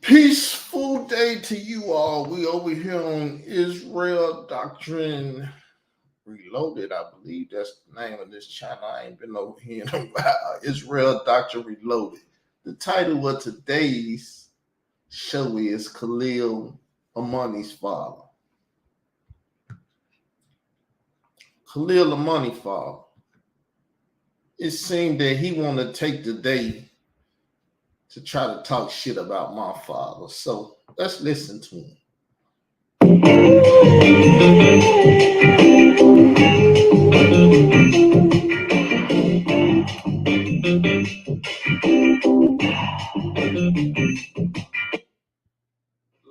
Peaceful day to you all. We over here on Israel Doctrine Reloaded. I believe that's the name of this channel. I ain't been over here in a while. Israel Doctrine Reloaded. The title of today's show is Khalil Amani's father. Khalil Amani father. It seemed that he wanted to take the day to try to talk shit about my father. So let's listen to him.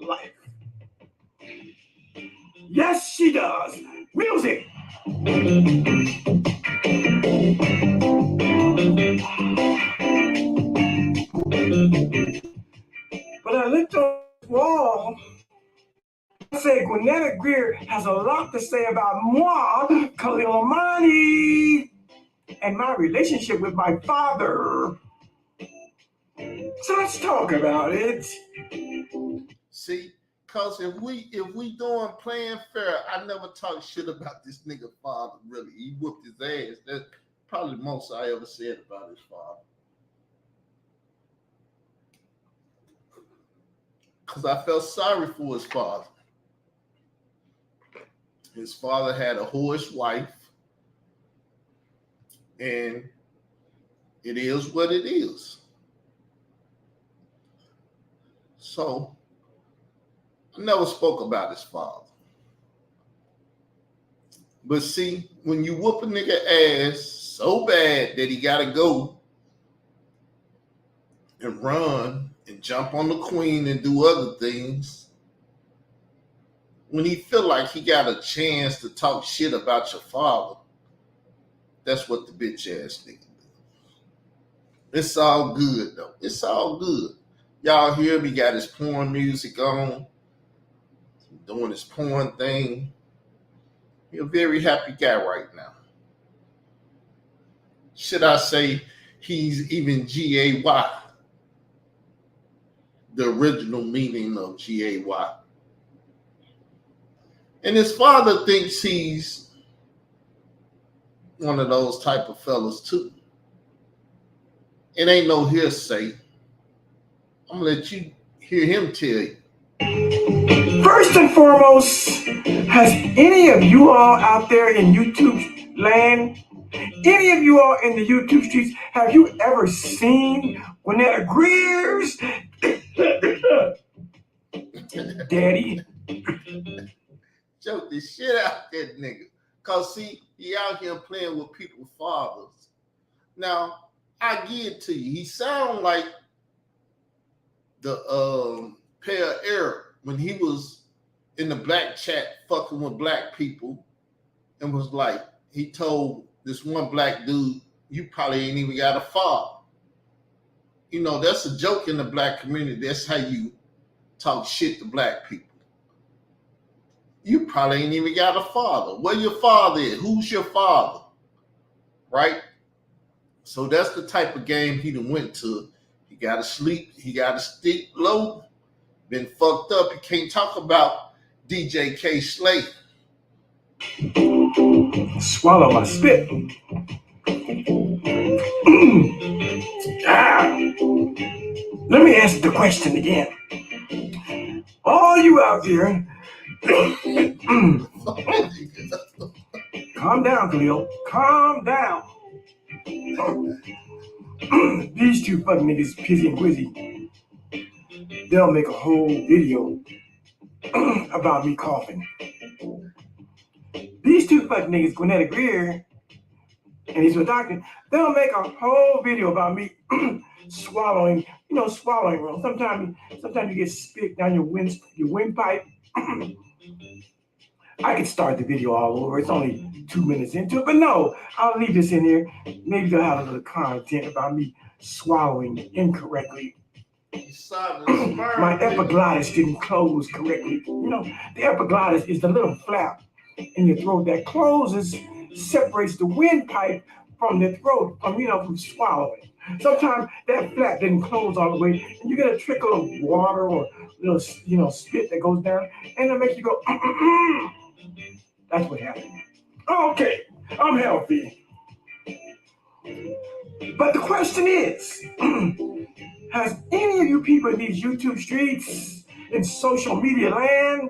Life. Yes, she does. Music. But I looked on the wall. I said, Gwinnett Greer has a lot to say about moi, Khalil Amani, and my relationship with my father. So let's talk about it. See, cause if we doing playing fair, I never talk shit about this nigga father. Really, he whooped his ass. That's probably the most I ever said about his father. Cause I felt sorry for his father. His father had a whorish wife, and it is what it is. So I never spoke about his father. But see, when you whoop a nigga ass so bad that he gotta go and run and jump on the queen and do other things, when he feel like he got a chance to talk shit about your father, that's what the bitch ass nigga do. It's all good though. It's all good. Y'all hear me? Got his porn music on, doing his porn thing. He's a very happy guy right now. Should I say he's even G-A-Y? The original meaning of G-A-Y. And his father thinks he's one of those type of fellas too. It ain't no hearsay. I'm gonna let you hear him tell you. First and foremost, has any of you all out there in YouTube land, any of you all in the YouTube streets, have you ever seen Gwinnett Greer's daddy? Joke the shit out that nigga. Cause see, he out here playing with people's fathers. Now, I give it to you. He sound like the Pale Arab when he was in the black chat fucking with black people and was like, he told this one black dude, you probably ain't even got a father. You know, that's a joke in the black community. That's how you talk shit to black people. You probably ain't even got a father. Where your father is? Who's your father? Right? So that's the type of game he done went to. He got to sleep. He got to stick low. Been fucked up. He can't talk about DJ K. Slay. Swallow my spit. Let me ask the question again. All you out there, calm down, Khalil. Calm down. These two fucking niggas, Pizzy and Quizzy, they'll make a whole video about me coughing. These two fucking niggas, Gwinnett Greer and he's a doctor, they'll make a whole video about me swallowing, swallowing wrong. Sometimes you get spit down your windpipe. I could start the video all over. It's only 2 minutes into it, but no, I'll leave this in here. Maybe they'll have a little content about me swallowing incorrectly. My epiglottis didn't close correctly. The epiglottis is the little flap in your throat that closes, separates the windpipe from the throat, from swallowing. Sometimes that flap didn't close all the way, and you get a trickle of water or little, spit that goes down, and it'll make you go. That's what happened. Okay, I'm healthy. But the question is, has any of you people in these YouTube streets, in social media land,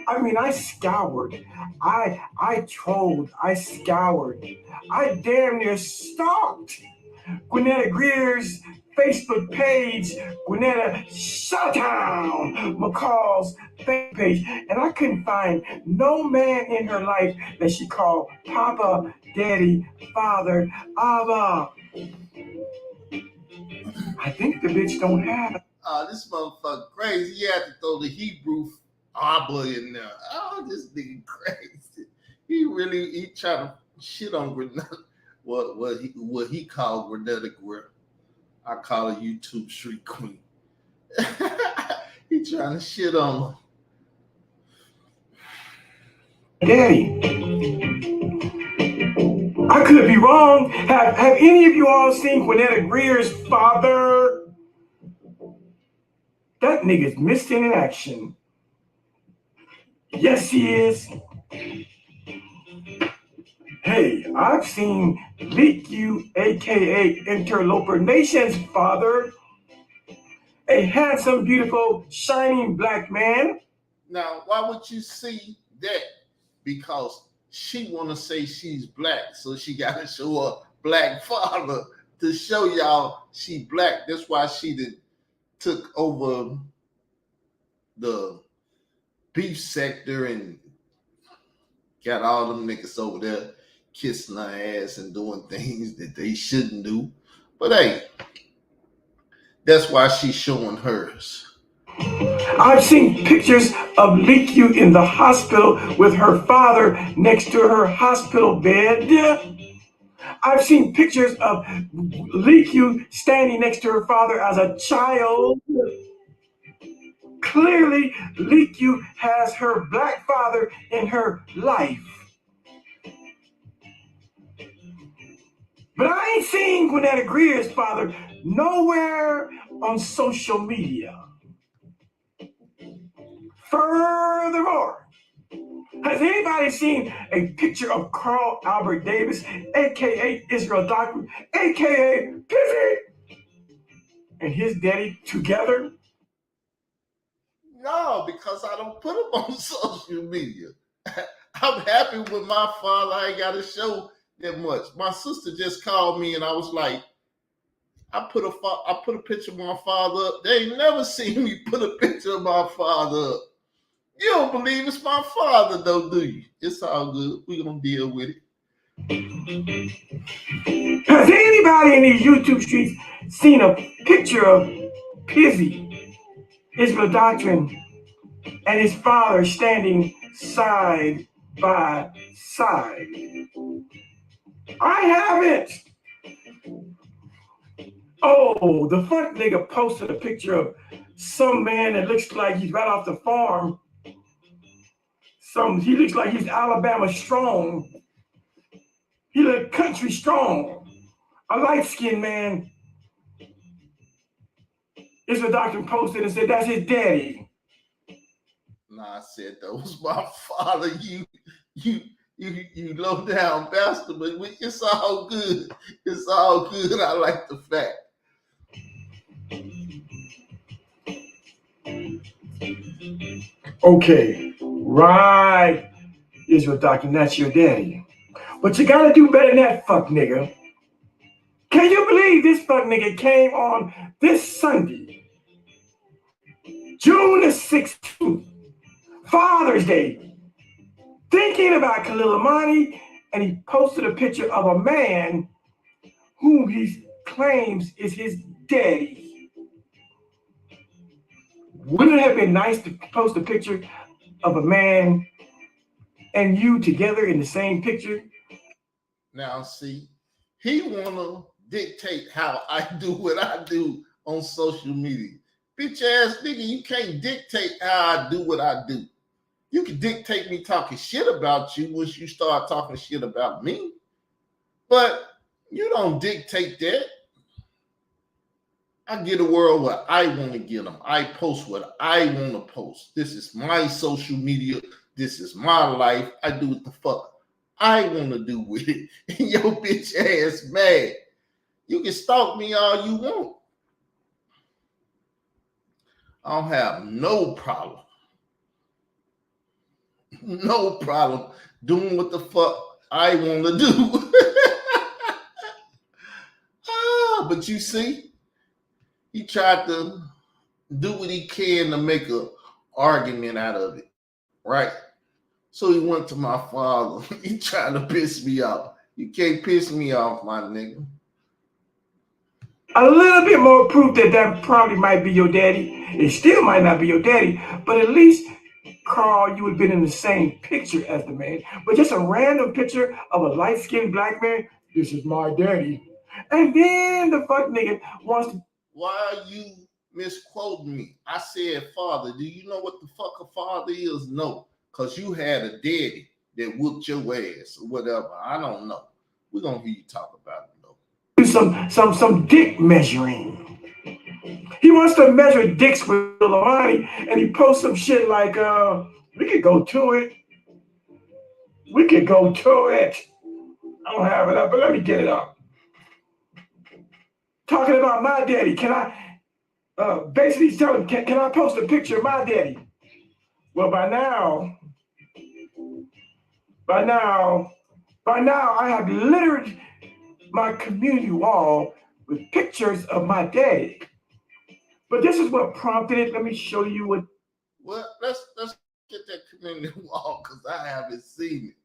I mean, I scoured, I trolled, I scoured, I damn near stalked Gwinnetta Greer's Facebook page, Gwinnetta Shutdown McCall's Facebook page, and I couldn't find no man in her life that she called Papa, Daddy, Father, Abba. I think the bitch don't have. This motherfucker crazy. He had to throw the Hebrew Abba in there. Oh, this nigga crazy. He tried to shit on Grenada. What he called Grenada Greer. I call her YouTube Street Queen. He trying to shit on her. Daddy. I could be wrong. Have any of you all seen Gwinnetta Greer's father? That nigga's missing in action. Yes, he is. Hey, I've seen Leak You, aka Interloper Nation's father, a handsome, beautiful, shining black man. Now, why would you see that? Because she want to say she's black, so she got to show a black father to show y'all she black. That's why she took over the beef sector and got all them niggas over there kissing her ass and doing things that they shouldn't do. But hey, that's why she's showing hers. I've seen pictures of Leak-U in the hospital with her father next to her hospital bed. I've seen pictures of Leak-U standing next to her father as a child. Clearly, Leak-U has her black father in her life. But I ain't seen Gwinnetta Greer's father nowhere on social media. Furthermore, has anybody seen a picture of Carl Albert Davis, aka Israel Doctrine, aka Pizzy, and his daddy together? No, because I don't put them on social media. I'm happy with my father. I ain't got to show that much. My sister just called me and I was like, I put a picture of my father up. They ain't never seen me put a picture of my father up. You don't believe it's my father, though, do you? It's all good. We're going to deal with it. Has anybody in these YouTube streets seen a picture of Pizzy, Israel Doctrine, and his father standing side by side? I haven't. Oh, the front nigga posted a picture of some man that looks like he's right off the farm. He looks like he's Alabama strong. He look country strong. A light-skinned man. Israel Doctrine posted and said that's his daddy. Nah, I said that was my father. You low down bastard, but it's all good. It's all good. I like the fact. Okay, right. Israel Doctrine, that's your daddy. But you gotta do better than that, fuck nigga. Can you believe this fuck nigga came on this Sunday, June the 16th, Father's Day, thinking about Khalil Amani, and he posted a picture of a man whom he claims is his daddy. Wouldn't it have been nice to post a picture of a man and you together in the same picture? Now, see, he wanna dictate how I do what I do on social media. Bitch ass nigga, you can't dictate how I do what I do. You can dictate me talking shit about you once you start talking shit about me. But you don't dictate that. I get a world where I want to get them. I post what I want to post. This is my social media. This is my life. I do what the fuck I want to do with it. And your bitch ass mad. You can stalk me all you want. I don't have no problem. No problem doing what the fuck I want to do. But you see, he tried to do what he can to make an argument out of it, right? So he went to my father. He tried to piss me off. You can't piss me off, my nigga. A little bit more proof that probably might be your daddy. It still might not be your daddy, but at least, Carl, you would have been in the same picture as the man. But just a random picture of a light-skinned black man, this is my daddy. And then the fuck nigga wants to... Why are you misquoting me? I said father. Do you know what the fuck a father is? No. Because you had a daddy that whooped your ass or whatever. I don't know. We're going to hear you talk about it, though. Do some dick measuring. He wants to measure dicks with Khalil Amani, and he posts some shit like, we could go to it. We could go to it. I don't have it up, but let me get it up. Talking about my daddy. Can I, basically he's telling him, can I post a picture of my daddy? Well, by now, I have littered my community wall with pictures of my daddy. But this is what prompted it. Let me show you what. Well, let's get that community wall because I haven't seen it.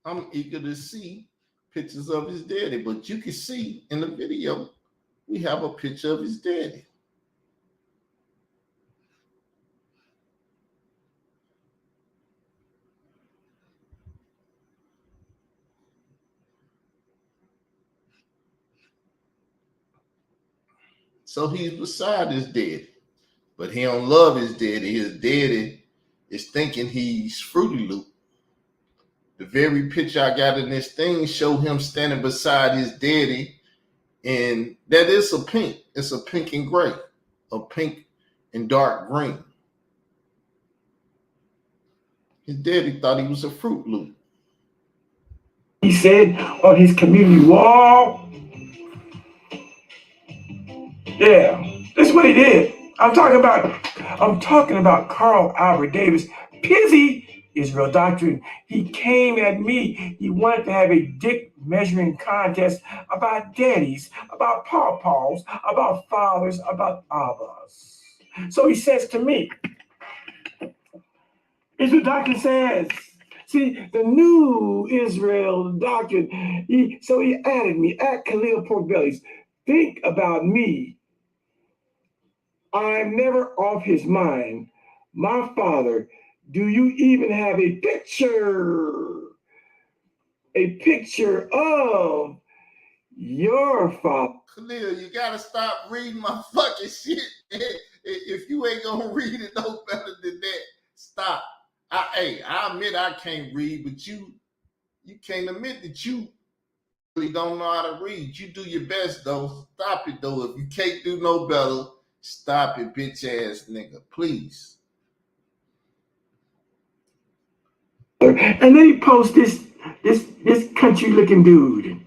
I'm eager to see pictures of his daddy, but you can see in the video we have a picture of his daddy. So he's beside his daddy, but he don't love his daddy. His daddy is thinking he's Fruity Loop. The very picture I got in this thing show him standing beside his daddy, and that is a pink. It's a pink and gray, a pink and dark green. His daddy thought he was a Fruit Loop. He said on his community wall. Yeah, that's what he did. I'm talking about Carl Albert Davis. Pizzy Israel Doctrine. He came at me. He wanted to have a dick measuring contest about daddies, about pawpaws, about fathers, about abbas. So he says to me, Israel Doctrine says, see, the new Israel Doctrine. So he added me at Khalil Pork Bellies. Think about me. I'm never off his mind. My father, do you even have a picture? A picture of your father? Khalil, you gotta stop reading my fucking shit. If you ain't gonna read it no better than that, stop. I admit I can't read, but you can't admit that you really don't know how to read. You do your best though. Stop it though. If you can't do no better, stop it, bitch ass nigga. Please. And then he posts this country looking dude.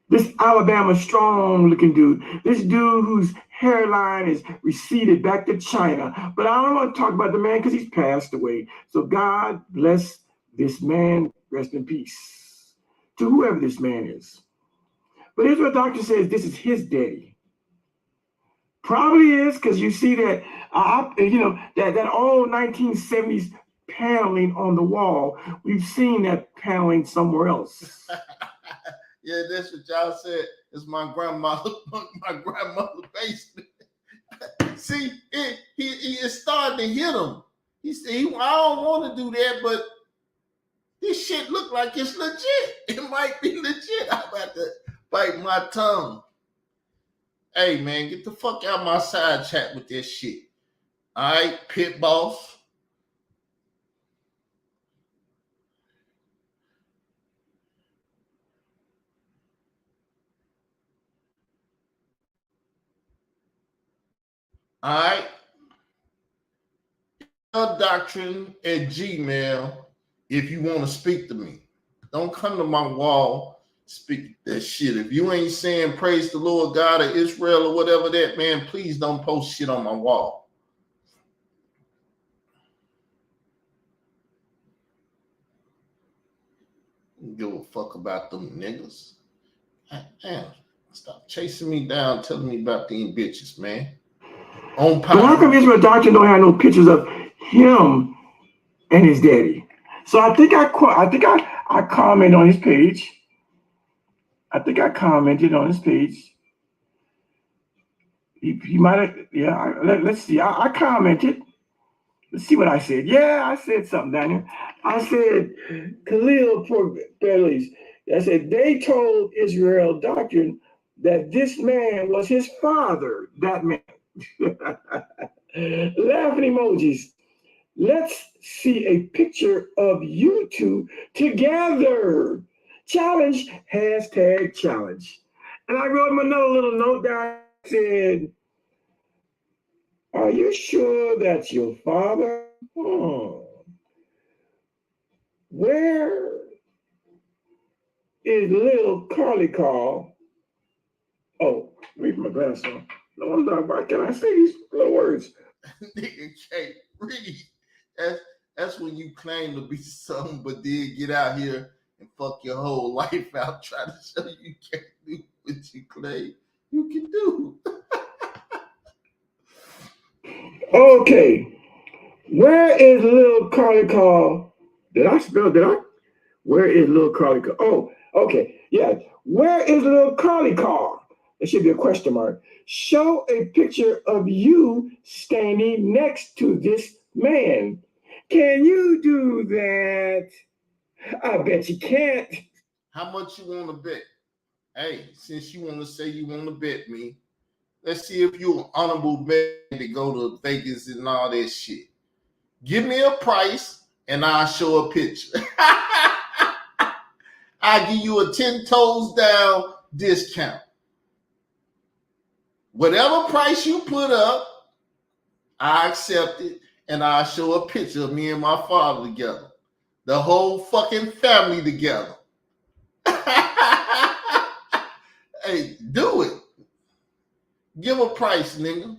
This Alabama strong looking dude. This dude whose hairline is receded back to China. But I don't want to talk about the man because he's passed away. So God bless this man. Rest in peace to whoever this man is. But Israel Doctor says this is his daddy. Probably is because you see that, that old 1970s paneling on the wall. We've seen that paneling somewhere else. Yeah, that's what y'all said. It's my grandmother's basement. See, he is starting to hit him. He said, I don't want to do that, but this shit look like it's legit. It might be legit. I'm about to bite my tongue. Hey, man, get the fuck out my side chat with this shit. All right, pit boss. All right. Doctrine at Gmail if you want to speak to me. Don't come to my wall speak that shit. If you ain't saying praise the Lord God of Israel or whatever that, man, please don't post shit on my wall. Don't give a fuck about them niggas. Damn, stop chasing me down, telling me about these bitches, man. On But how come Israel Doctrine don't have no pictures of him and his daddy? So I think I commented on his page. I think I commented on his page. He might have, yeah. Let's see. I commented. Let's see what I said. Yeah, I said something down here. I said, Khalil Bellies. I said, they told Israel Doctrine that this man was his father, that man. Laughing emojis. Let's see a picture of you two together. Challenge, hashtag challenge. And I wrote him another little note down. I said, are you sure that's your father? Where is little Carly Carl? Oh, leave my glass on. No, I'm not. Why can I say these little words? Nigga can't read. That's when you claim to be something, but then get out here and fuck your whole life out trying to show you can't do what you claim you can do. Okay. Where is little Carly Carl? Did I? Where is little Carly Carl? Oh, okay. Yeah. Where is little Carly Carl? There should be a question mark. Show a picture of you standing next to this man. Can you do that? I bet you can't. How much you want to bet? Hey, since you want to say you want to bet me, let's see if you're an honorable bet to go to Vegas and all that shit. Give me a price and I'll show a picture. I'll give you a 10 toes down discount. Whatever price you put up, I accept it and I'll show a picture of me and my father together. The whole fucking family together. Hey, do it. Give a price, nigga.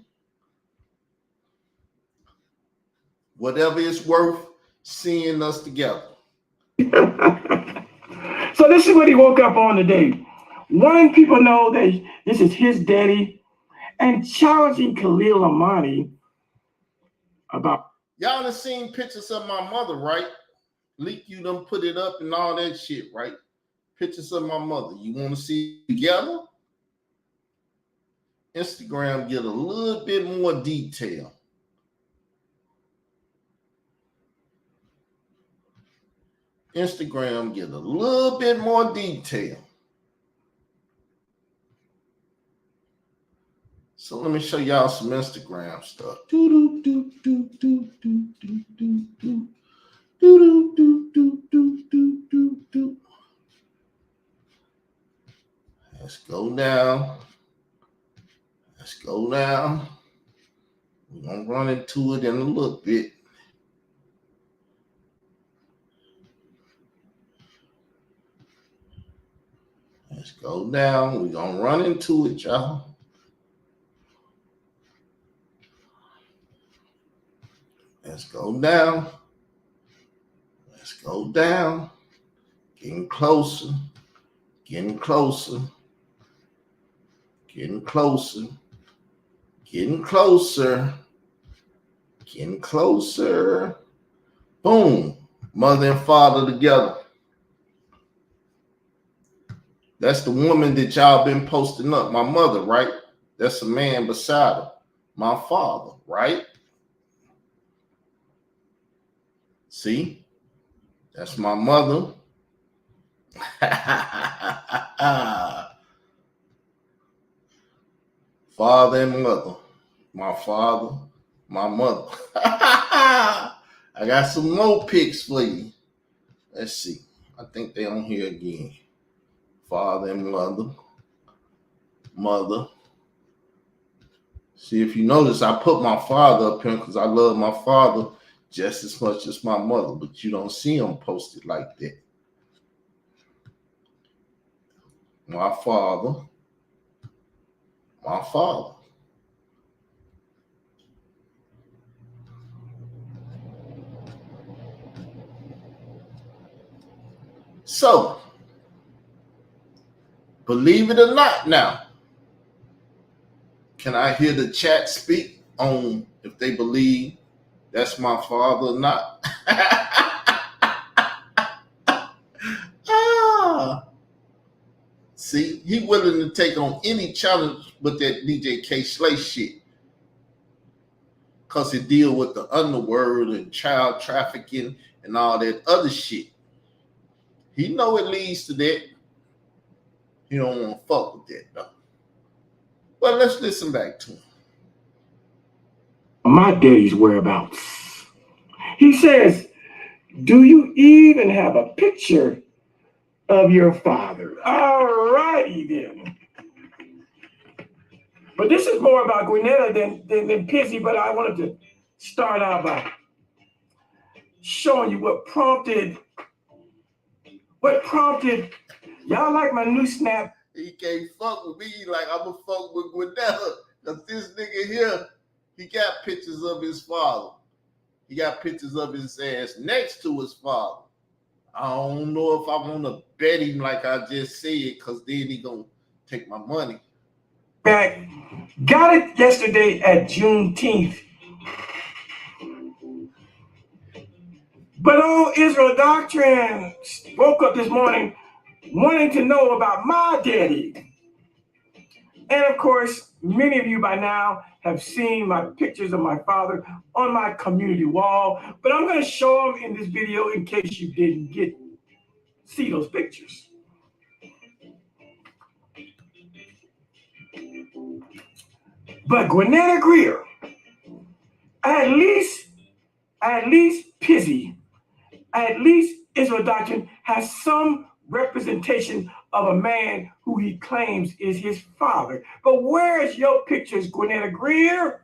Whatever it's worth seeing us together. So this is what he woke up on today. Wanting people to know that this is his daddy and challenging Khalil Amani about. Y'all done seen pictures of my mother, right? Leak, you done put it up and all that shit, right? Pictures of my mother. You want to see together? Instagram get a little bit more detail. Instagram get a little bit more detail. So let me show y'all some Instagram stuff. Let's go down. Let's go down. We're going to run into it in a little bit. Let's go down. We're going to run into it, y'all. Let's go down. Let's go down. Getting closer. Getting closer. Getting closer. Getting closer. Getting closer. Boom. Mother and father together. That's the woman that y'all been posting up. My mother, right? That's a man beside her. My father, right? See? That's my mother. Father and mother. My father, my mother. I got some more pics for you. Let's see. I think they on here again. Father and mother. Mother. See, if you notice, I put my father up here because I love my father just as much as my mother, but you don't see him posted like that. My father. So, believe it or not now, can I hear the chat speak on if they believe that's my father or not? See, he willing to take on any challenge with that DJ K Slay shit. Because it deal with the underworld and child trafficking and all that other shit. He know it leads to that. He don't want to fuck with that, though. Well, let's listen back to him. My daddy's whereabouts. He says, do you even have a picture of your father? All righty then. But this is more about Gwinnetta than Pizzy, but I wanted to start out by showing you what prompted, y'all like my new snap? He can't fuck with me like I'm gonna fuck with Gwinnetta. Because this nigga here, he got pictures of his father. He got pictures of his ass next to his father. I don't know if I want to bet him like I just said, because then he gonna take my money. Back, got it yesterday at Juneteenth. But old Israel Doctrine woke up this morning wanting to know about my daddy. And of course, many of you by now have seen my pictures of my father on my community wall, but I'm going to show them in this video in case you didn't see those pictures. But Gwinnetta Greer, at least Pizzy, at least Israel Doctrine has some representation of a man who he claims is his father. But where's your pictures, Gwinnetta Greer?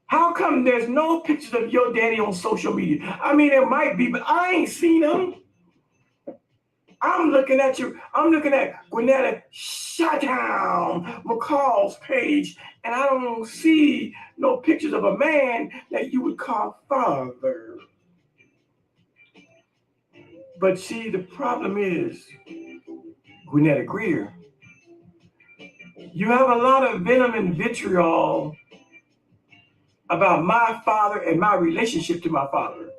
How come there's no pictures of your daddy on social media? I mean, there might be, but I ain't seen them. I'm looking at you. I'm looking at Gwinnetta Shutdown McCall's page, and I don't see no pictures of a man that you would call father. But see, the problem is, Gwinnetta Greer, you have a lot of venom and vitriol about my father and my relationship to my father.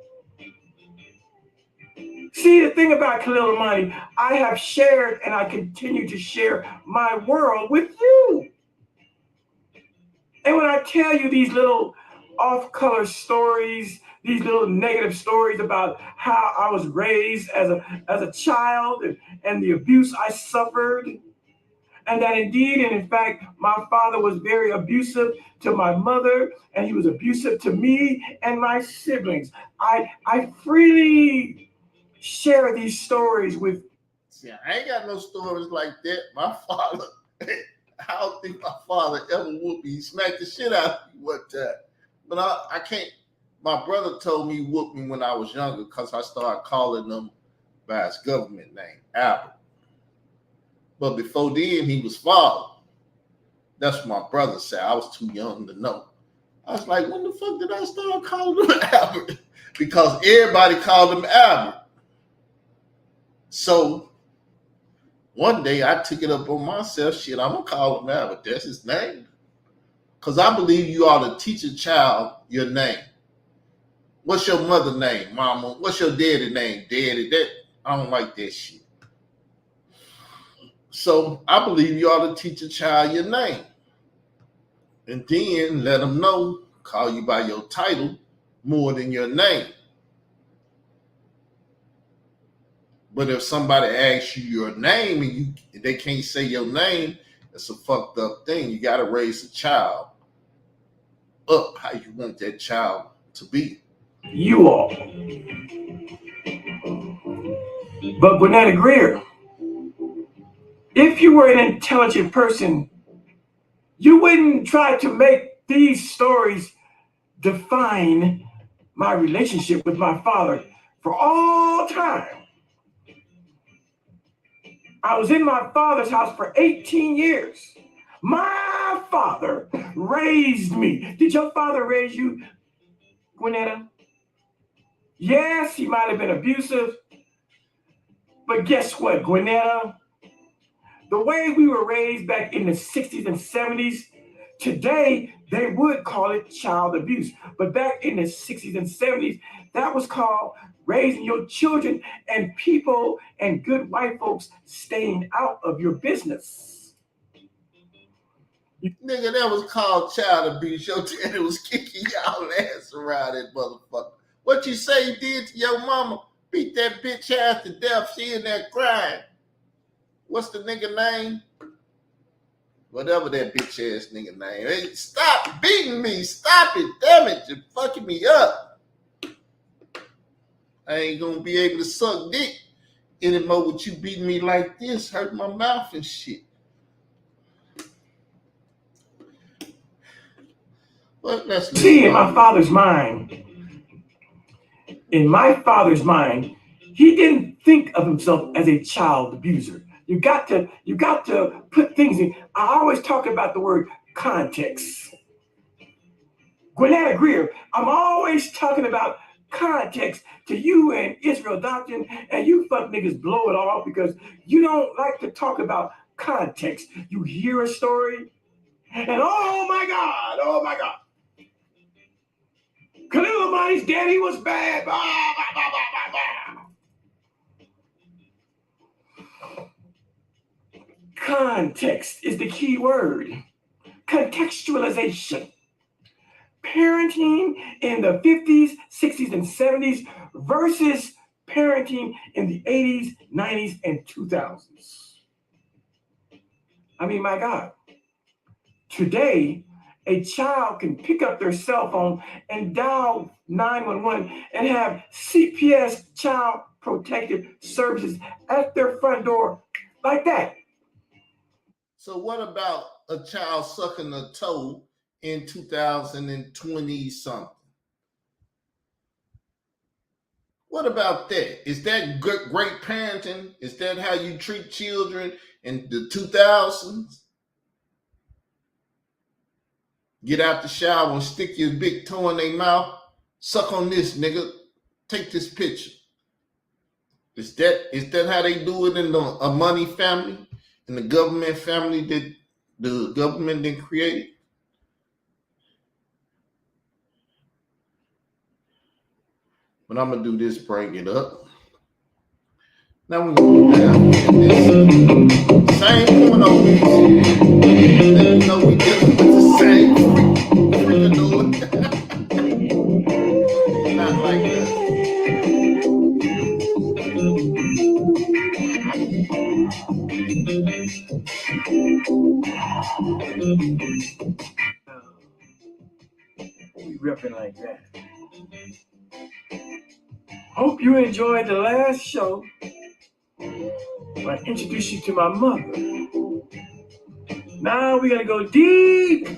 See, the thing about Khalil Amani, I have shared and I continue to share my world with you. And when I tell you these little off-color stories, these little negative stories about how I was raised as a child and the abuse I suffered, and that indeed and in fact my father was very abusive to my mother, and he was abusive to me and my siblings, I freely share these stories with. See, I ain't got no stories like that. My father, I don't think my father ever whooped me. He smacked the shit out of me one time. But I can't. My brother told me he whooped me when I was younger because I started calling him by his government name, Albert. But before then, he was father. That's what my brother said. I was too young to know. I was like, when the fuck did I start calling him Albert? Because everybody called him Albert. So one day I took it up on myself. Shit, I'm going to call him Albert. That's his name. Because I believe you ought to teach a child your name. What's your mother name, mama? What's your daddy name, daddy? That I don't like that shit. So I believe you ought to teach a child your name. And then let them know, call you by your title more than your name. But if somebody asks you your name and they can't say your name, it's a fucked up thing. You got to raise a child up how you want that child to be. You all. But Gwinnetta Greer, if you were an intelligent person You wouldn't try to make these stories define my relationship with my father for all time. I was in my father's house for 18 years. My father raised me. Did your father raise you, Gwinnetta? Yes, he might have been abusive. But guess what, Gwinnetta? The way we were raised back in the 60s and 70s, today they would call it child abuse. But back in the 60s and 70s, that was called raising your children and people and good white folks staying out of your business. Nigga, that was called child abuse. Your daddy was kicking y'all ass around that motherfucker. What you say you did to your mama? Beat that bitch ass to death. She in there crying. What's the nigga name? Whatever that bitch ass nigga name. Hey, stop beating me. Stop it. Damn it. You're fucking me up. I ain't gonna be able to suck dick anymore with you beating me like this. Hurt my mouth and shit. But let's see, in my father's mind, he didn't think of himself as a child abuser. You got to put things in. I always talk about the word context. Gwinnetta Greer, I'm always talking about context to you and Israel Doctrine, and you fuck niggas blow it off because you don't like to talk about context. You hear a story, and oh my God. Khalil Amani's daddy was bad. Context is the key word. Contextualization. Parenting in the 50s, 60s, and 70s versus parenting in the 80s, 90s, and 2000s. I mean, my God. Today, a child can pick up their cell phone and dial 911 and have CPS, Child Protective Services, at their front door like that. So what about a child sucking a toe in 2020 something? What about that? Is that great parenting? Is that how you treat children in the 2000s? Get out the shower and stick your big toe in their mouth. Suck on this, nigga. Take this picture. Is that how they do it in the money family? In the government family that the government then created? But I'm going to do this, bring it up. Now we're going to go down this same point over here. And you know we dealing with the same freaking not like that. We repping like that. Hope you enjoyed the last show. I introduced you to my mother. Now we're gonna go deep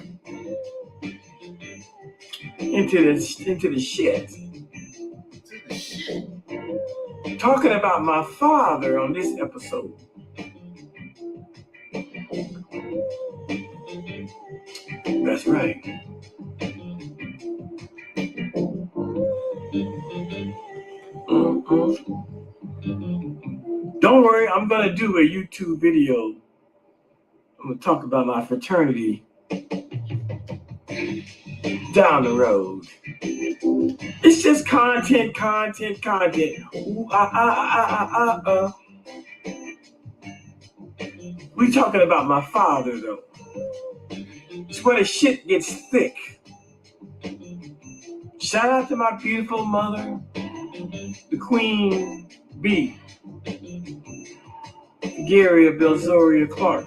into the shit. Talking about my father on this episode. That's right. Don't worry, I'm gonna do a YouTube video. I'm gonna talk about my fraternity down the road. It's just content. Ooh, We talking about my father though. It's where the shit gets thick. Shout out to my beautiful mother, the Queen Bee, Gary of Belzoria Clark.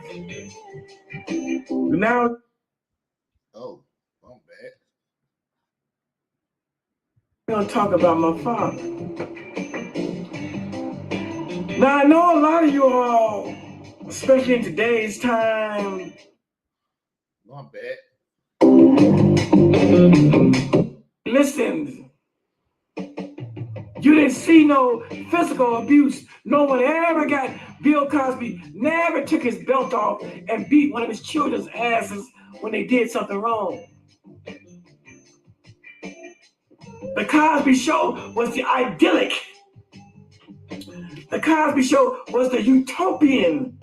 But now, oh, I'm bad. We're gonna talk about my father. Now I know a lot of you all, especially in today's time, my bad. Listened. You didn't see no physical abuse. No one ever got, Bill Cosby never took his belt off and beat one of his children's asses when they did something wrong. The Cosby Show was the idyllic. The Cosby Show was the utopian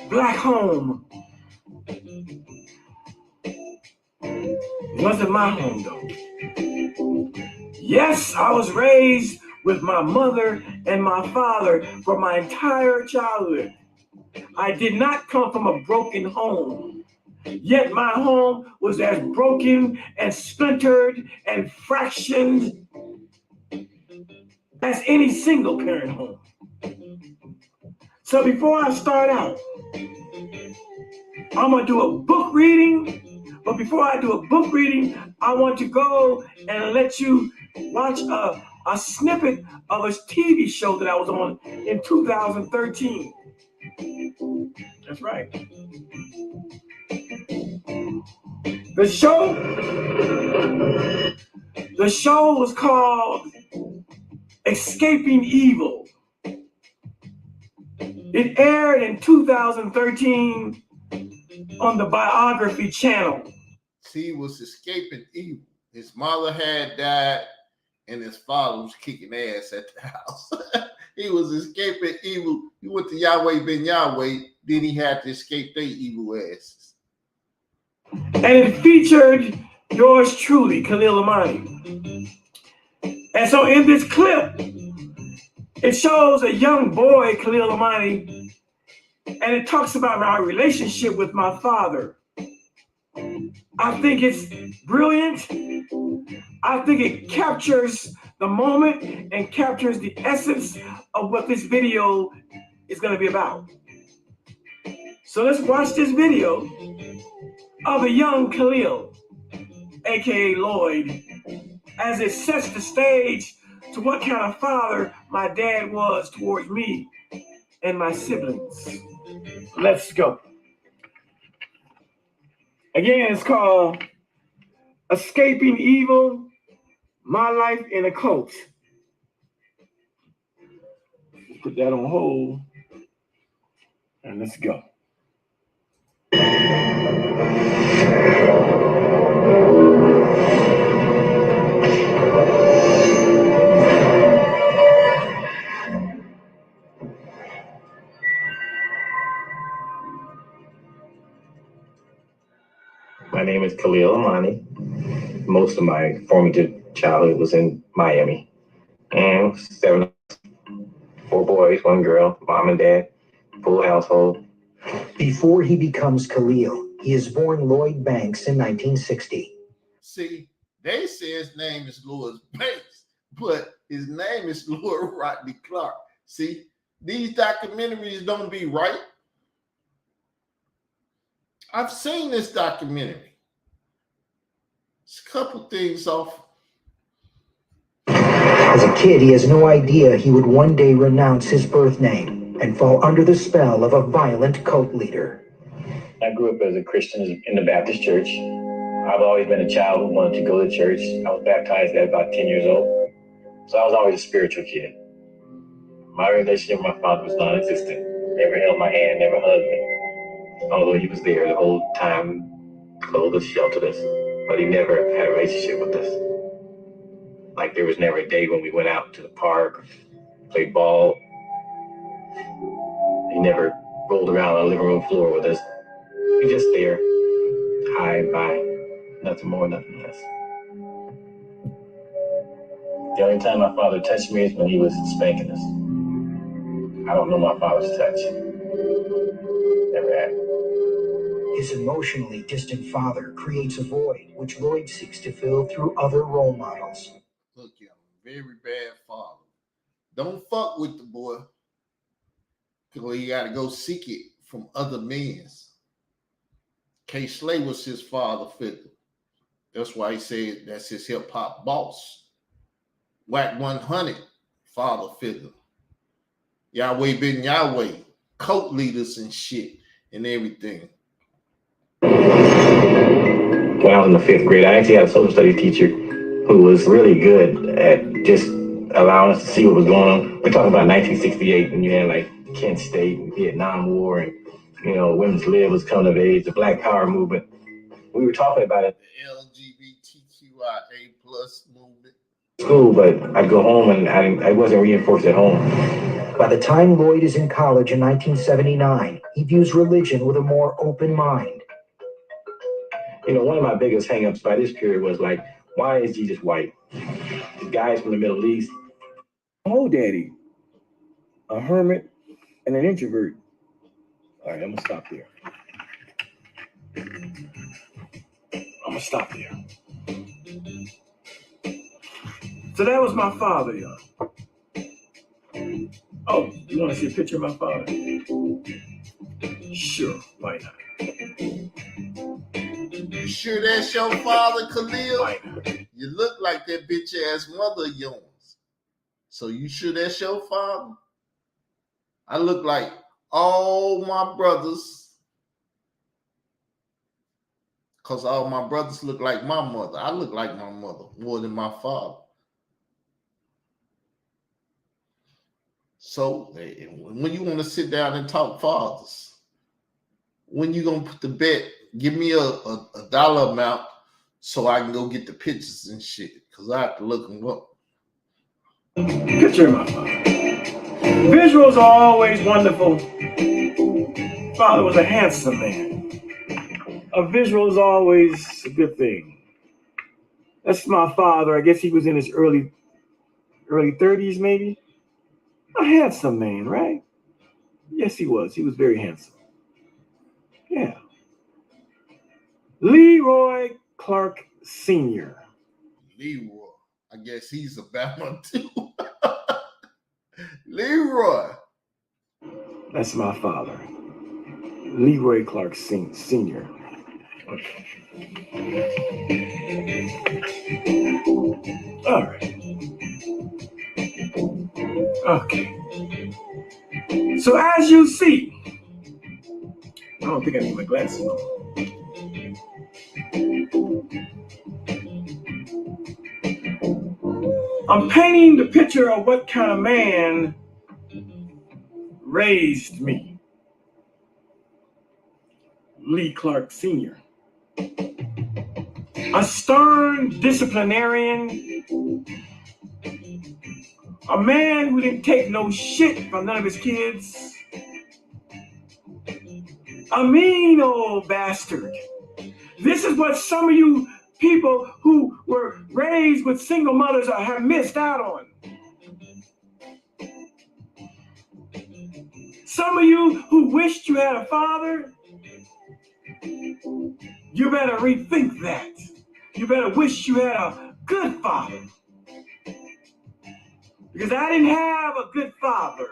black home. It wasn't my home though. Yes, I was raised with my mother and my father for my entire childhood. I did not come from a broken home. Yet my home was as broken and splintered and fractioned as any single parent home. So before I start out, I'm going to do a book reading. But before I do a book reading, I want to go and let you watch a snippet of a TV show that I was on in 2013. That's right. The show was called Escaping Evil. It aired in 2013 on the Biography channel. He was escaping evil. His mother had died, and his father was kicking ass at the house. He was escaping evil. He went to Yahweh ben Yahweh, then he had to escape their evil asses. And it featured yours truly, Khalil Amani. And so in this clip, it shows a young boy, Khalil Amani, and it talks about my relationship with my father. I think it's brilliant. I think it captures the moment and captures the essence of what this video is going to be about. So let's watch this video of a young Khalil, aka Lloyd, as it sets the stage to what kind of father my dad was towards me and my siblings. Let's go. Again, it's called Escaping Evil, My Life in a Cult. Put that on hold, and let's go. My name is Khalil Amani. Most of my formative childhood was in Miami. And 4 boys, 1 girl, mom and dad, full household. Before he becomes Khalil, he is born Lloyd Banks in 1960. See, they say his name is Lloyd Banks, but his name is Lloyd Rodney Clark. See, these documentaries don't be right. I've seen this documentary. It's a couple things off. As a kid, he has no idea he would one day renounce his birth name and fall under the spell of a violent cult leader. I grew up as a Christian in the Baptist church. I've always been a child who wanted to go to church. I was baptized at about 10 years old. So I was always a spiritual kid. My relationship with my father was non-existent. Never held my hand, never hugged me. Although he was there the whole time, clothed us, sheltered us, but he never had a relationship with us. Like there was never a day when we went out to the park, played ball. He never rolled around on the living room floor with us. He just there, high and by, nothing more, nothing less. The only time my father touched me is when he was spanking us. I don't know my father's touch. Never had. His emotionally distant father creates a void which Lloyd seeks to fill through other role models. Look, you're a very bad father. Don't fuck with the boy, because you got to go seek it from other men. K. Slay was his father figure. That's why he said that's his hip hop boss. Whack 100, father figure. Yahweh ben Yahweh, cult leaders and shit and everything. When I was in the 5th grade, I actually had a social studies teacher who was really good at just allowing us to see what was going on. We're talking about 1968 when you had like Kent State and Vietnam War and, women's lib was coming of age, the Black Power movement. We were talking about it. The LGBTQIA plus movement. School, but I'd go home and I wasn't reinforced at home. By the time Lloyd is in college in 1979, he views religion with a more open mind. One of my biggest hangups by this period was like, why is Jesus white? The guys from the Middle East. Oh, daddy, a hermit and an introvert. All right, I'm gonna stop there. So that was my father, y'all. Oh, you want to see a picture of my father? Sure, why not? You sure that's your father, Khalil? Why not? You look like that bitch ass mother of yours. So you sure that's your father? I look like all my brothers, because all my brothers look like my mother. I look like my mother more than my father. So when you want to sit down and talk fathers, when you going to put the bet, give me a dollar amount so I can go get the pictures and shit, because I have to look them up. Picture of my father. Visuals are always wonderful. Father was a handsome man. A visual is always a good thing. That's my father. I guess he was in his early 30s, maybe. A handsome man, right? Yes, he was. He was very handsome. Yeah. Leroy Clark Sr. Leroy. I guess he's a Bama too. Leroy. That's my father. Leroy Clark Sr. Okay. All right. Okay. So as you see, I don't think I need my glasses on. I'm painting the picture of what kind of man raised me. Lee Clark Sr. A stern disciplinarian, a man who didn't take no shit from none of his kids, a mean old bastard. This is what some of you people who were raised with single mothers have missed out on. Some of you who wished you had a father, you better rethink that. You better wish you had a good father. Because I didn't have a good father.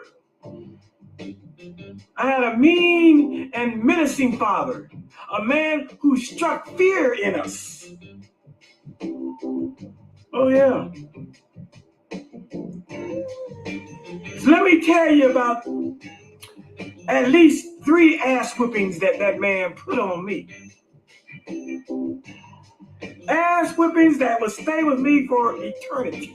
I had a mean and menacing father, a man who struck fear in us. Oh, yeah. So let me tell you about at least 3 ass whippings that man put on me. Ass whippings that will stay with me for eternity.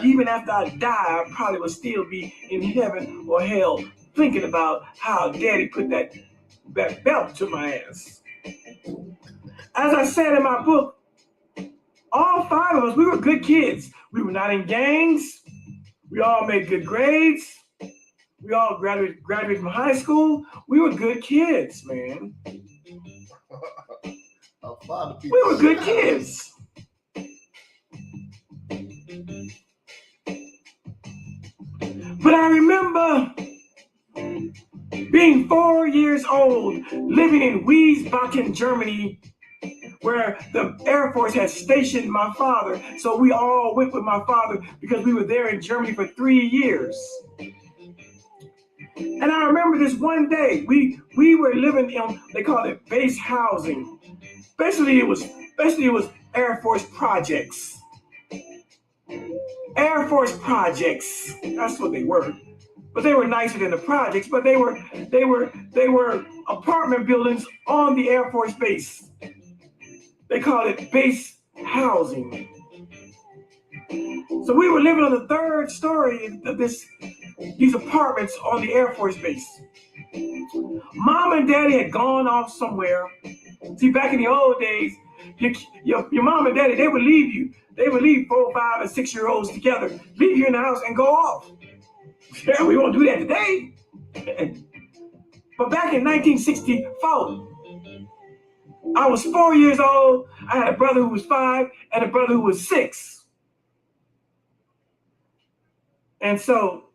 Even after I die, I probably will still be in heaven or hell thinking about how daddy put that belt to my ass. As I said in my book, all 5 of us, we were good kids. We were not in gangs. We all made good grades. We all graduated from high school. We were good kids, man. We were good kids. But I remember being 4 years old, living in Wiesbaden, Germany, where the Air Force had stationed my father. So we all went with my father because we were there in Germany for 3 years. And I remember this one day, we were living in, they called it base housing. Basically, it was Air Force projects. Air Force projects, that's what they were. but they were nicer than the projects. But they were apartment buildings on the Air Force Base. They called it base housing. So we were living on the third story of these apartments on the Air Force Base. Mom and Daddy had gone off somewhere. See, back in the old days, your mom and daddy, they would leave you. They would leave 4, 5, and 6-year-olds together, leave you in the house and go off. Yeah, we won't do that today. But back in 1964, I was 4 years old. I had a brother who was 5 and a brother who was 6. And so,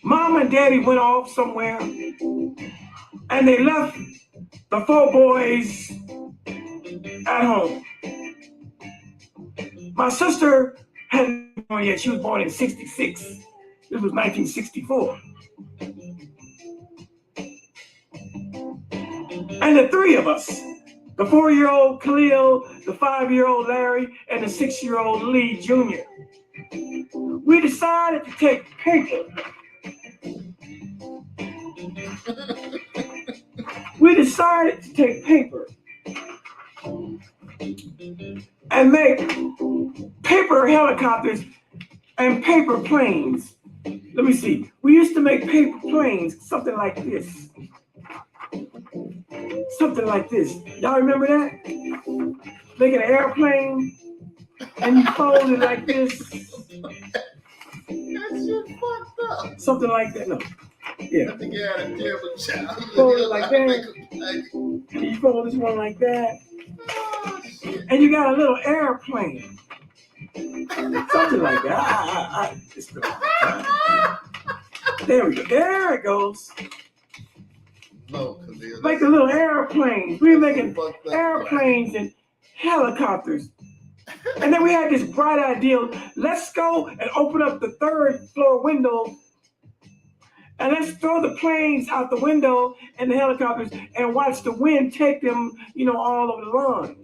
Mom and Daddy went off somewhere, and they left the 4 boys at home. My sister hadn't been born yet. She was born in 66. This was 1964. And the 3 of us, the 4-year-old Khalil, the 5-year-old Larry, and the 6-year-old Lee Jr., we decided to take paper. We decided to take paper and make paper helicopters and paper planes. Let me see. We used to make paper planes, something like this. Something like this. Y'all remember that? Making an airplane and you fold it like this. That shit fucked up. Something like that. No. Yeah. I think you had a terrible child. Fold it like that. And you fold this one like that. Oh, shit. And you got a little airplane. Something like that. There we go. There it goes. No, Khalil. Like the little airplanes. We were making airplanes and helicopters. And then we had this bright idea. Let's go and open up the 3rd floor window. And let's throw the planes out the window and the helicopters and watch the wind take them, all over the lawn.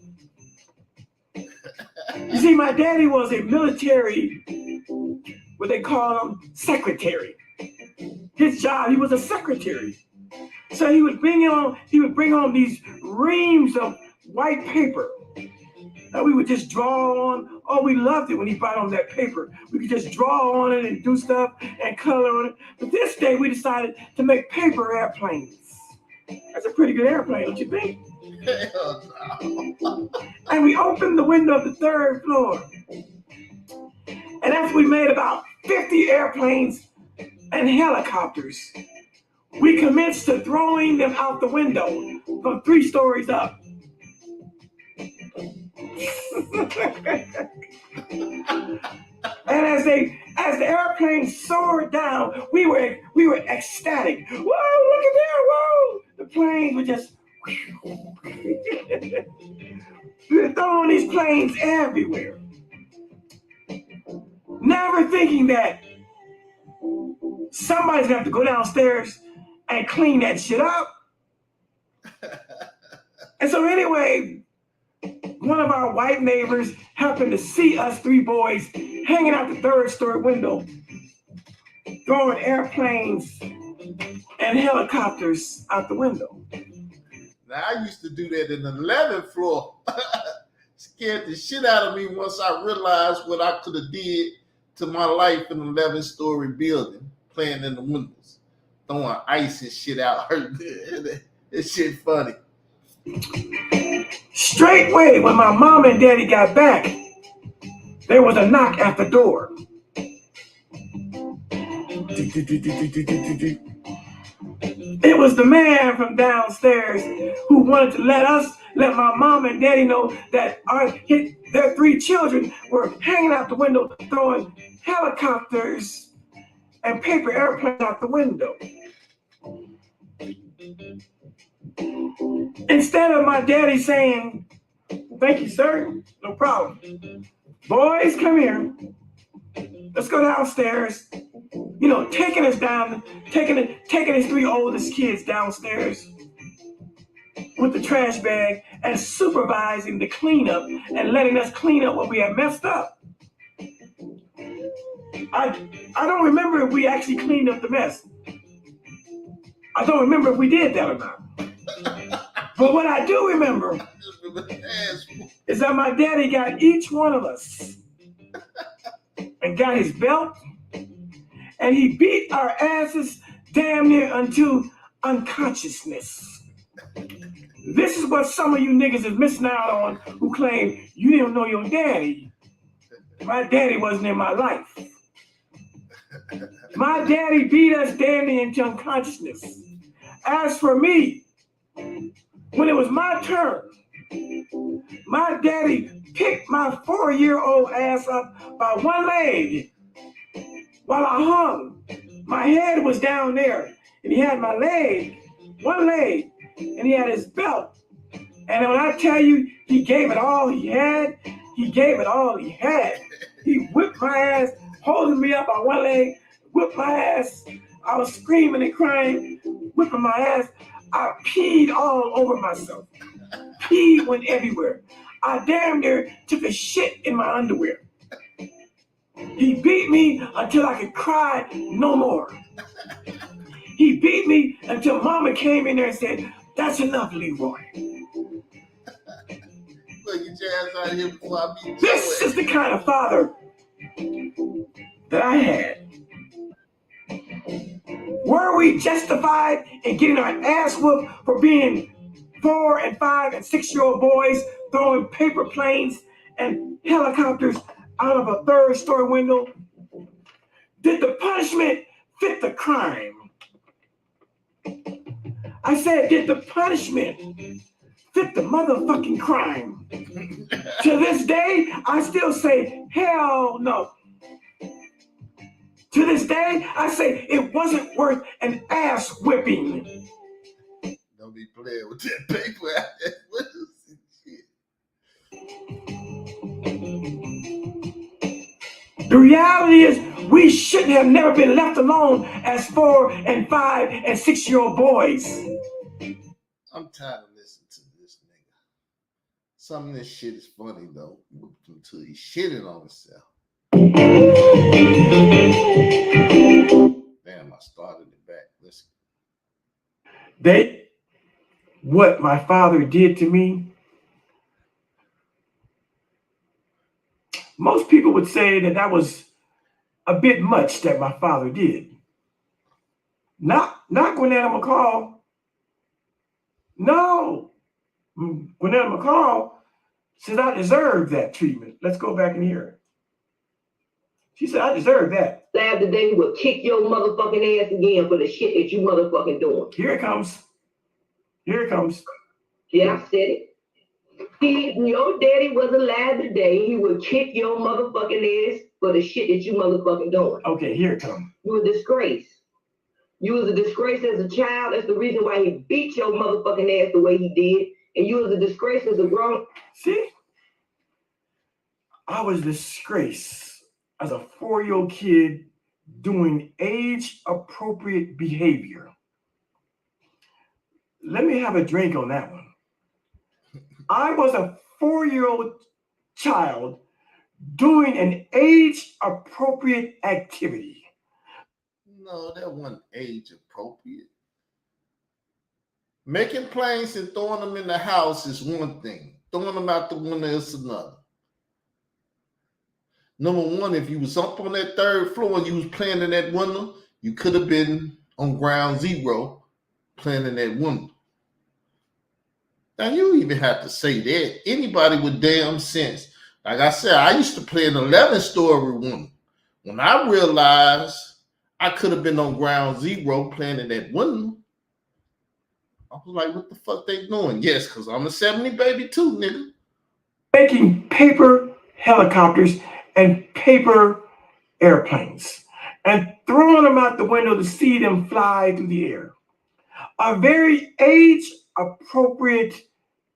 You see, my daddy was a military, what they call him, secretary. His job, he was a secretary. So he would bring home these reams of white paper that we would just draw on. Oh, we loved it when he brought home that paper. We could just draw on it and do stuff and color on it. But this day we decided to make paper airplanes. That's a pretty good airplane, don't you think? Hell no. And we opened the window of the 3rd floor. And after we made about 50 airplanes and helicopters, we commenced to throwing them out the window from 3 stories up. And as the airplane soared down, we were ecstatic. Whoa, look at that, whoa! The planes were just we were throwing these planes everywhere. Never thinking that somebody's gonna have to go downstairs and clean that shit up. And so anyway, one of our white neighbors happened to see us 3 boys hanging out the 3rd story window, throwing airplanes and helicopters out the window. Now, I used to do that in the 11th floor. Scared the shit out of me once I realized what I could have did to my life in an 11-story building, playing in the windows, throwing ice and shit out. That shit funny. Straightway, when my mom and daddy got back, there was a knock at the door. It was the man from downstairs who wanted to let my mom and daddy know that their 3 children were hanging out the window, throwing helicopters and paper airplanes out the window. Instead of my daddy saying, "Thank you, sir, no problem. Boys, come here. Let's go downstairs." Taking us down, taking his 3 oldest kids downstairs with the trash bag and supervising the cleanup and letting us clean up what we had messed up. I don't remember if we actually cleaned up the mess. I don't remember if we did that or not. But what I do remember is that my daddy got each one of us and got his belt, and he beat our asses damn near unto unconsciousness. This is what some of you niggas is missing out on who claim you didn't know your daddy. My daddy wasn't in my life. My daddy beat us damn near into unconsciousness. As for me, when it was my turn, my daddy picked my 4-year-old ass up by one leg while I hung. My head was down there, and he had my leg, one leg, and he had his belt. And when I tell you, he gave it all he had, he gave it all he had. He whipped my ass, holding me up on one leg, whipped my ass. I was screaming and crying, whipping my ass. I peed all over myself. Pee went everywhere. I damn near took a shit in my underwear. He beat me until I could cry no more. He beat me until Mama came in there and said, "That's enough, Leroy." Look, get your ass out of here before I beat you. This is the kind of father that I had. Were we justified in getting our ass whooped for being 4 and 5 and 6-year-old boys throwing paper planes and helicopters out of a 3rd-story window? Did the punishment fit the crime? I said, did the punishment fit the motherfucking crime? To this day, I still say, hell no. To this day, I say it wasn't worth an ass whipping. Don't be playing with that paper out there. What is this shit? The reality is, we shouldn't have never been left alone as 4 and 5 and 6-year-old boys. I'm tired of listening to this nigga. Some of this shit is funny though. Until he's shitting on himself. Damn, I started it back. Listen. What my father did to me, most people would say that was a bit much that my father did. Not Gwinnett McCall. No. Gwinnett McCall said I deserve that treatment. Let's go back and hear it. She said, I deserve that. Lab today will kick your motherfucking ass again for the shit that you motherfucking doing. Here it comes. Here it comes. Yeah, I said it. If your daddy was alive today, he would kick your motherfucking ass for the shit that you motherfucking doing. Okay, here it comes. You a disgrace. You was a disgrace as a child. That's the reason why he beat your motherfucking ass the way he did. And you was a disgrace as a grown. See? I was a disgrace as a 4-year-old kid doing age-appropriate behavior. Let me have a drink on that one. I was a 4-year-old child doing an age-appropriate activity. No, that wasn't age appropriate. Making planes and throwing them in the house is one thing. Throwing them out the window is another. Number one, if you was up on that 3rd floor and you was playing in that window, you could have been on ground zero playing in that window. Now, you don't even have to say that. Anybody with damn sense. Like I said, I used to play an 11-story window. When I realized I could have been on ground zero playing in that window, I was like, what the fuck they doing? Yes, because I'm a 70 baby too, nigga. Making paper helicopters and paper airplanes and throwing them out the window to see them fly through the air. A very age-appropriate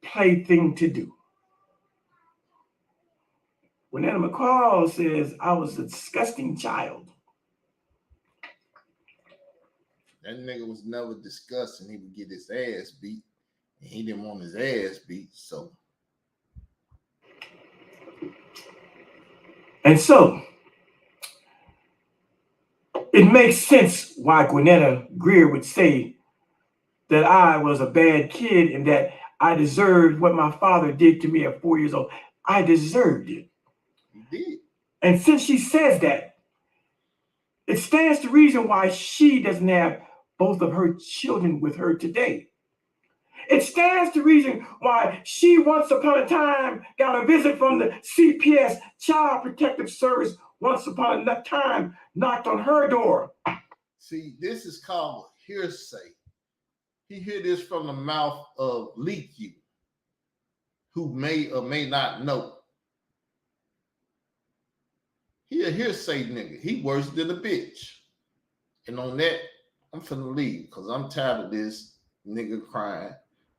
plaything to do. When Anna McCall says I was a disgusting child. That nigga was never discussing he would get his ass beat. And he didn't want his ass beat, so. And so, it makes sense why Gwinnetta Greer would say that I was a bad kid and that I deserved what my father did to me at 4 years old. I deserved it. You did. And since she says that, it stands to reason why she doesn't have both of her children with her today. It stands to reason why she once upon a time got a visit from the CPS Child Protective Service once upon a time knocked on her door. See, this is called hearsay. He heard this from the mouth of Leak You, who may or may not know. He a hearsay nigga. He worse than a bitch. And on that, I'm finna leave because I'm tired of this nigga crying.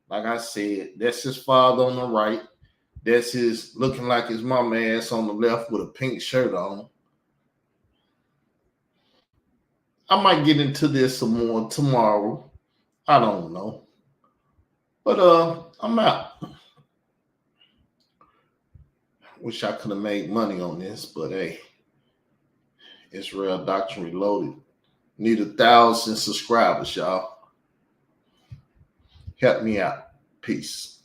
Like I said, that's his father on the right. That's his looking like his mama ass on the left with a pink shirt on. I might get into this some more tomorrow. I don't know. But I'm out. Wish I could have made money on this, but hey, Israel Doctrine Reloaded. Need 1,000 subscribers, y'all. Help me out. Peace.